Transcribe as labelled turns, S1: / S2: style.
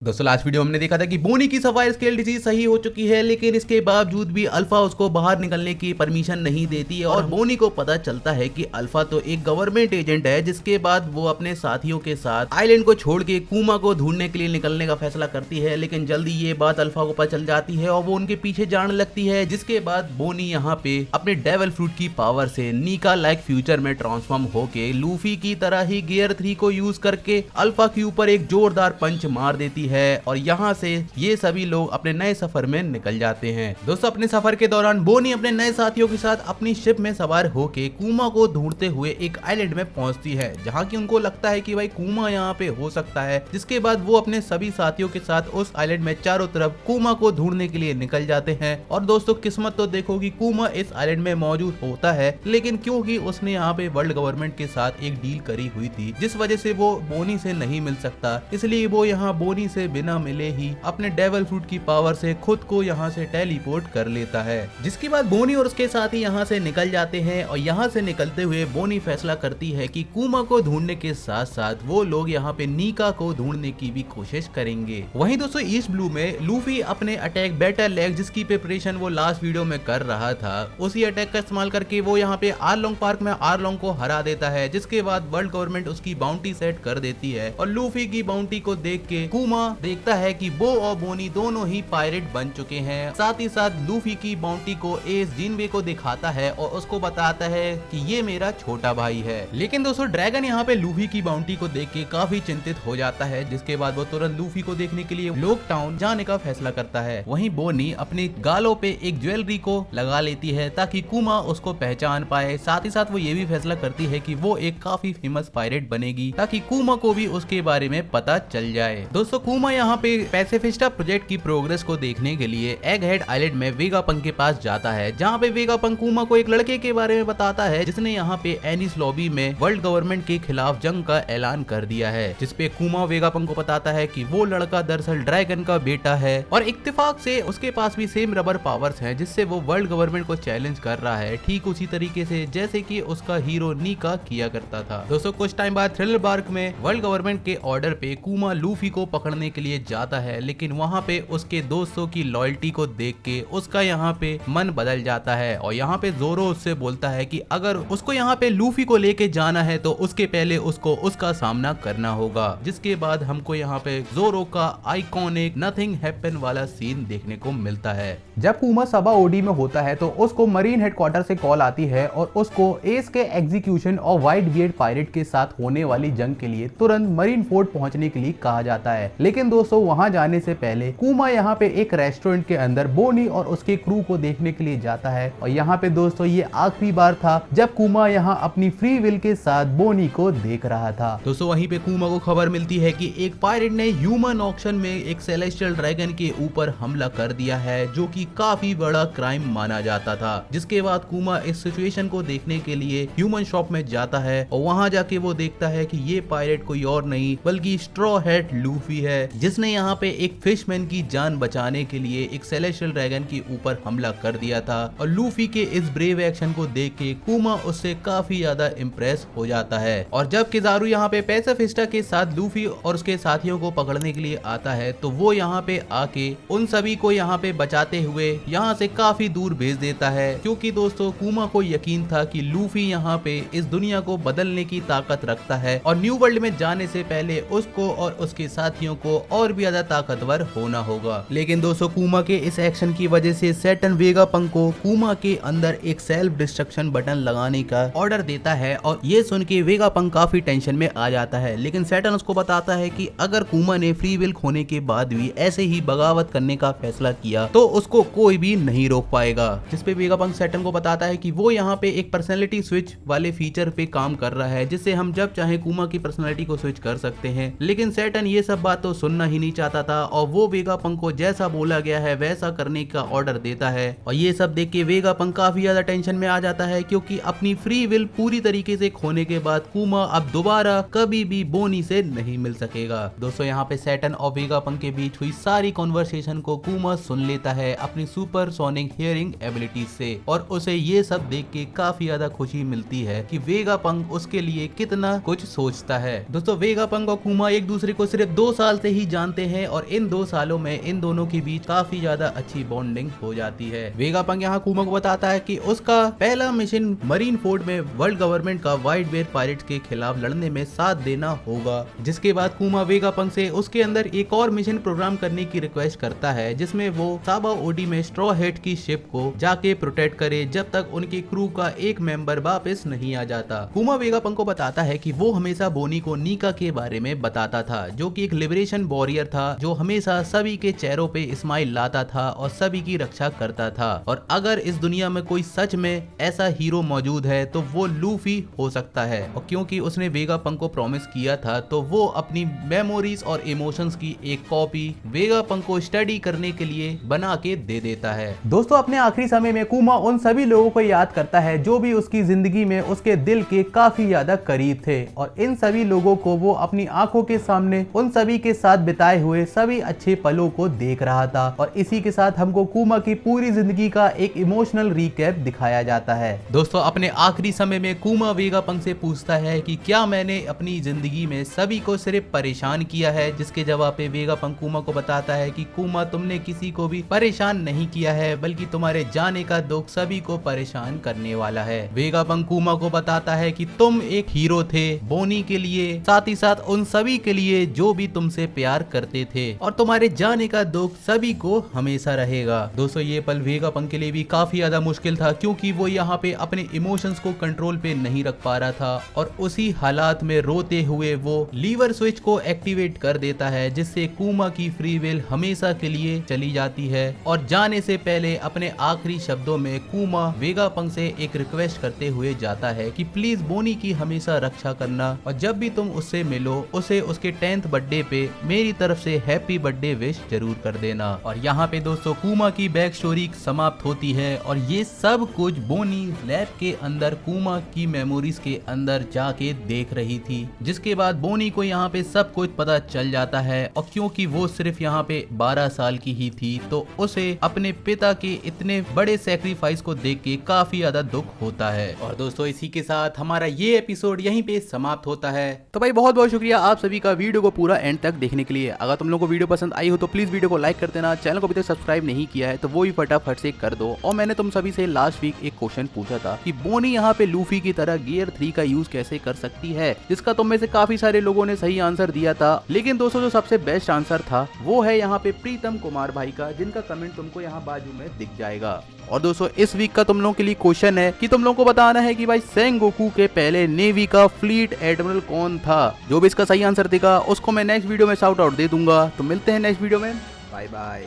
S1: दोस्तों last video हमने देखा था कि बोनी की सफायर स्केल डिजीज सही हो चुकी है, लेकिन इसके बावजूद भी अल्फा उसको बाहर निकलने की परमिशन नहीं देती है और बोनी को पता चलता है कि अल्फा तो एक गवर्नमेंट एजेंट है। जिसके बाद वो अपने साथियों के साथ आइलैंड को छोड़ के कुमा को ढूंढने के लिए निकलने का फैसला करती है, लेकिन जल्दी ये बात अल्फा को पता चल जाती है और वो उनके पीछे जाने लगती है। जिसके बाद बोनी यहाँ पे अपने डेविल फ्रूट की पावर से नीका लाइक फ्यूचर में ट्रांसफॉर्म होके लूफी की तरह ही गियर 3 को यूज करके अल्फा के ऊपर एक जोरदार पंच मार देती है और यहाँ से ये सभी लोग अपने नए सफर में निकल जाते हैं। दोस्तों अपने सफर के दौरान बोनी अपने नए साथियों के साथ अपनी शिप में सवार होके कुमा को ढूंढते हुए एक आइलैंड में पहुंचती है, जहाँ की उनको लगता है कि भाई कुमा यहाँ पे हो सकता है। जिसके बाद वो अपने सभी साथियों के साथ उस आइलैंड में चारों तरफ कुमा को ढूंढने के लिए निकल जाते हैं। और दोस्तों किस्मत तो देखो कि कुमा इस आइलैंड में मौजूद होता है, लेकिन क्योंकि उसने यहाँ पे वर्ल्ड गवर्नमेंट के साथ एक डील करी हुई थी जिस वजह से वो बोनी से नहीं मिल सकता, इसलिए वो यहाँ बोनी से बिना मिले ही अपने डेविल फ्रूट की पावर से खुद को यहाँ से टेलीपोर्ट कर लेता है। जिसके बाद बोनी और उसके साथी यहाँ से निकल जाते हैं और यहाँ से निकलते हुए बोनी फैसला करती है कि कुमा को ढूंढने के साथ साथ वो लोग यहाँ पे नीका को ढूंढने की भी कोशिश करेंगे। वहीं दोस्तों ईस्ट ब्लू में लूफी अपने अटैक बेटर लेग जिसकी प्रिपरेशन वो लास्ट वीडियो में कर रहा था, उसी अटैक का इस्तेमाल करके वो यहाँ पे आरलोंग पार्क में आरलोंग को हरा देता है। जिसके बाद वर्ल्ड गवर्नमेंट उसकी बाउंटी सेट कर देती है और लूफी की बाउंटी को देख के कुमा देखता है कि वो और बोनी दोनों ही पायरेट बन चुके हैं। साथ ही साथ लूफी की बाउंटी को एस जिनवे को दिखाता है और उसको बताता है कि ये मेरा छोटा भाई है। लेकिन दोस्तों ड्रैगन यहाँ पे लूफी की बाउंटी को देख के काफी चिंतित हो जाता है। जिसके बाद वो तुरंत लूफी को देखने के लिए लोक टाउन जाने का फैसला करता है। वहीं बोनी अपनी गालों पे एक ज्वेलरी को लगा लेती है ताकि कुमा उसको पहचान पाए। साथ ही साथ वो ये भी फैसला करती है कि वो एक काफी फेमस पायरेट बनेगी ताकि कुमा को भी उसके बारे में पता चल जाए। दोस्तों कुमा यहाँ पे पैसिफिस्टा प्रोजेक्ट की प्रोग्रेस को देखने के लिए एग हेड आइलैंड में वेगापंक के पास जाता है, जहाँ पे वेगापंक कुमा को एक लड़के के बारे में बताता है जिसने यहाँ पे एनिस लॉबी में वर्ल्ड गवर्नमेंट के खिलाफ जंग का ऐलान कर दिया है। जिसपे कुमा वेगापंक को बताता है कि वो लड़का दरअसल ड्रैगन का बेटा है और इत्तेफाक से उसके पास भी सेम रबर पावर्स हैं जिससे वो वर्ल्ड गवर्नमेंट को चैलेंज कर रहा है, ठीक उसी तरीके से जैसे कि उसका हीरो नीका किया करता था। दोस्तों कुछ टाइम बाद थ्रिलर पार्क में वर्ल्ड गवर्नमेंट के ऑर्डर पे कुमा लूफी को पकड़ने के लिए जाता है, लेकिन वहाँ पे उसके दोस्तों की लॉयल्टी को देख के उसका यहाँ पे मन बदल जाता है और यहाँ पे जोरो उससे बोलता है कि अगर उसको यहाँ पे लूफी को लेके जाना है तो उसके पहले उसको उसका सामना करना होगा। जिसके बाद हमको यहाँ पे जोरो का आइकॉनिक नथिंग हैपन वाला सीन देखने को मिलता है।
S2: जब कुमा सबा ओडी में होता है तो उसको मरीन हेडक्वार्टर से कॉल आती है और उसको एस के एग्जीक्यूशन और व्हाइट बियर्ड पायरेट के साथ होने वाली जंग के लिए तुरंत मरीन फोर्ट पहुंचने के लिए कहा जाता है। लेकिन दोस्तों वहां जाने से पहले कुमा यहाँ पे एक रेस्टोरेंट के अंदर बोनी और उसके क्रू को देखने के लिए जाता है और यहाँ पे दोस्तों ये आखिरी बार था जब कुमा यहाँ अपनी फ्री विल के साथ बोनी को देख रहा था।
S1: दोस्तों वहीं पे कुमा को खबर मिलती है कि एक पायरेट ने ह्यूमन ऑक्शन में एक सेलेस्टियल ड्रैगन के ऊपर हमला कर दिया है, जो कि काफी बड़ा क्राइम माना जाता था। जिसके बाद कुमा इस सिचुएशन को देखने के लिए ह्यूमन शॉप में जाता है और वहां जाके वो देखता है कि ये पायरेट कोई और नहीं बल्कि स्ट्रॉ हैट लूफी है, जिसने यहाँ पे एक फिशमैन की जान बचाने के लिए एक सेलेस्टियल ड्रैगन के ऊपर हमला कर दिया था। और लूफी के इस ब्रेव एक्शन को देख के कुमा उससे काफी ज्यादा इम्प्रेस हो जाता है। और जब किजारू यहाँ पे पैसिफिस्टा के साथ लूफी और उसके साथियों को पकड़ने के लिए आता है तो वो यहाँ पे आके उन सभी को यहाँ पे बचाते हुए यहाँ से काफी दूर भेज देता है, क्योंकि दोस्तों कुमा को यकीन था कि लूफी यहाँ पे इस दुनिया को बदलने की ताकत रखता है और न्यू वर्ल्ड में जाने से पहले उसको और उसके साथियों को और भी ज्यादा ताकतवर होना होगा। लेकिन दोस्तों कुमा के इस एक्शन की वजह से सैटर्न वेगापंक को कुमा के अंदर एक सेल्फ डिस्ट्रक्शन बटन लगाने का ऑर्डर देता है और ये सुन के वेगापंक काफी टेंशन में आ जाता है। लेकिन सैटर्न उसको बताता है कि अगर कुमा ने फ्री विल खोने के बाद भी ऐसे ही बगावत करने का फैसला किया तो उसको कोई भी नहीं रोक पाएगा। जिसपे वेगापंक सैटर्न को बताता है कि वो यहाँ पे एक पर्सनैलिटी स्विच वाले फीचर पे काम कर रहा है, जिससे हम जब चाहे कुमा की पर्सनैलिटी को स्विच कर सकते हैं। लेकिन सैटर्न ये सब बात तो सुनना ही नहीं चाहता था और वो वेगापंक को जैसा बोला गया है वैसा करने का ऑर्डर देता है। और ये सब देख के वेगापंक काफी ज्यादा टेंशन में आ जाता है, क्योंकि अपनी फ्री विल पूरी तरीके से खोने के बाद कुमा अब दोबारा कभी भी बोनी से नहीं मिल सकेगा। दोस्तों यहाँ पे सैटर्न और वेगापंक के बीच हुई सारी कॉन्वर्सेशन को कुमा सुन लेता है अपनी सुपर सोनिक हियरिंग एबिलिटी से और उसे ये सब देख के काफी ज्यादा खुशी मिलती है कि वेगापंक उसके लिए कितना कुछ सोचता है। दोस्तों वेगापंक और कुमा एक दूसरे को सिर्फ 2 साल से ही जानते हैं और इन 2 सालों में इन दोनों के बीच काफी ज्यादा अच्छी बॉन्डिंग हो जाती है। वेगापंक यहाँ कुमा को बताता है कि उसका पहला मिशन मरीन फोर्ट में वर्ल्ड गवर्नमेंट का व्हाइट बियर पायरेट्स के खिलाफ लड़ने में साथ देना होगा। जिसके बाद कुमा वेगापंक से उसके अंदर एक और मिशन प्रोग्राम करने की रिक्वेस्ट करता है, जिसमें वो साबा ओडी में स्ट्रॉ हेड की शिप को जाके प्रोटेक्ट करे जब तक उनके क्रू का एक मेंबर वापस नहीं आ जाता। कुमा वेगापंक को बताता है कि वो हमेशा बोनी को नीका के बारे में बताता था, जो कि एक लिबरेशन वॉरियर था जो हमेशा सभी के चेहरों पे स्माइल लाता था और सभी की रक्षा करता था। और अगर इस दुनिया में कोई सच में ऐसा हीरो मौजूद है तो वो लूफी हो सकता है। और क्योंकि उसने वेगापंक को प्रॉमिस किया था तो वो अपनी मेमोरीज और इमोशंस की एक कॉपी वेगापंक को स्टडी करने के लिए बना के दे देता है।
S2: दोस्तों, अपने आखिरी समय में कुमा उन सभी लोगों को याद करता है जो भी उसकी जिंदगी में उसके दिल के काफी ज्यादा करीब थे, और इन सभी लोगों को वो अपनी आंखों के सामने उन सभी के साथ बिताए हुए सभी अच्छे पलों को देख रहा था। और इसी के साथ हमको कुमा की पूरी जिंदगी का एक इमोशनल रिकैप दिखाया जाता है।
S1: दोस्तों, अपने आखिरी समय में कुमा वेगापंक से पूछता है कि क्या मैंने अपनी जिंदगी में सभी को सिर्फ परेशान किया है, जिसके जवाब पे वेगापंक कुमा को बताता है कि कुमा, तुमने किसी को भी परेशान नहीं किया है, बल्कि तुम्हारे जाने का दुख सभी को परेशान करने वाला है। वेगापंक कुमा को बताता है कि तुम एक हीरो थे बोनी के लिए, साथ ही साथ उन सभी के लिए जो भी तुमसे प्यार करते थे, और तुम्हारे जाने का दुख सभी को हमेशा रहेगा। दोस्तों, ये पल वेगापंक के लिए भी काफी ज्यादा मुश्किल था, क्योंकि वो यहाँ पे अपने इमोशंस को कंट्रोल पे नहीं रख पा रहा था, और उसी हालात में रोते हुए वो लीवर स्विच को एक्टिवेट कर देता है, जिससे कुमा की फ्री विल हमेशा के लिए चली जाती है। और जाने से पहले अपने आखिरी शब्दों में कुमा वेगापंक से एक रिक्वेस्ट करते हुए जाता है कि प्लीज बोनी की हमेशा रक्षा करना, और जब भी तुम उससे मिलो उसे उसके 10th बर्थडे पे मेरी तरफ से हैप्पी बर्थडे विश जरूर कर देना। और यहाँ पे दोस्तों कुमा की बैक स्टोरी समाप्त होती है, और ये सब कुछ बोनी लैब के अंदर कुमा की मेमोरीज के अंदर जाके देख रही थी। जिसके बाद बोनी को यहाँ पे सब कुछ पता चल जाता है, और क्योंकि वो सिर्फ यहाँ पे 12 साल की ही थी तो उसे अपने पिता के इतने बड़े सैक्रिफाइस को देख के काफी ज्यादा दुख होता है। और दोस्तों, इसी के साथ हमारा ये एपिसोड यहीं पे समाप्त होता है। तो भाई बहुत बहुत शुक्रिया आप सभी का वीडियो को पूरा एंड तक देखने के लिए। अगर तुम लोगों को वीडियो पसंद आई हो तो प्लीज वीडियो को लाइक कर देना, चैनल को अभी तक सब्सक्राइब नहीं किया है तो वो भी फटाफट से कर दो। और मैंने तुम सभी से लास्ट वीक एक क्वेश्चन पूछा था कि बोनी यहाँ पे लूफी की तरह गियर 3 का यूज कैसे कर सकती है, जिसका तुम में से काफी सारे लोगों ने सही आंसर दिया था। लेकिन दोस्तों, जो सबसे बेस्ट आंसर था वो है यहाँ पे प्रीतम कुमार भाई का, जिनका कमेंट तुमको यहाँ बाजू में दिख जाएगा। और दोस्तों, इस वीक का तुम लोगों के लिए क्वेश्चन है कि तुम लोगों को बताना है कि भाई सेंगोकू के पहले नेवी का फ्लीट एडमिरल कौन था। जो भी इसका सही आंसर देगा उसको मैं नेक्स्ट वीडियो में शाउट आउट दे दूंगा। तो मिलते हैं नेक्स्ट वीडियो में, बाय बाय।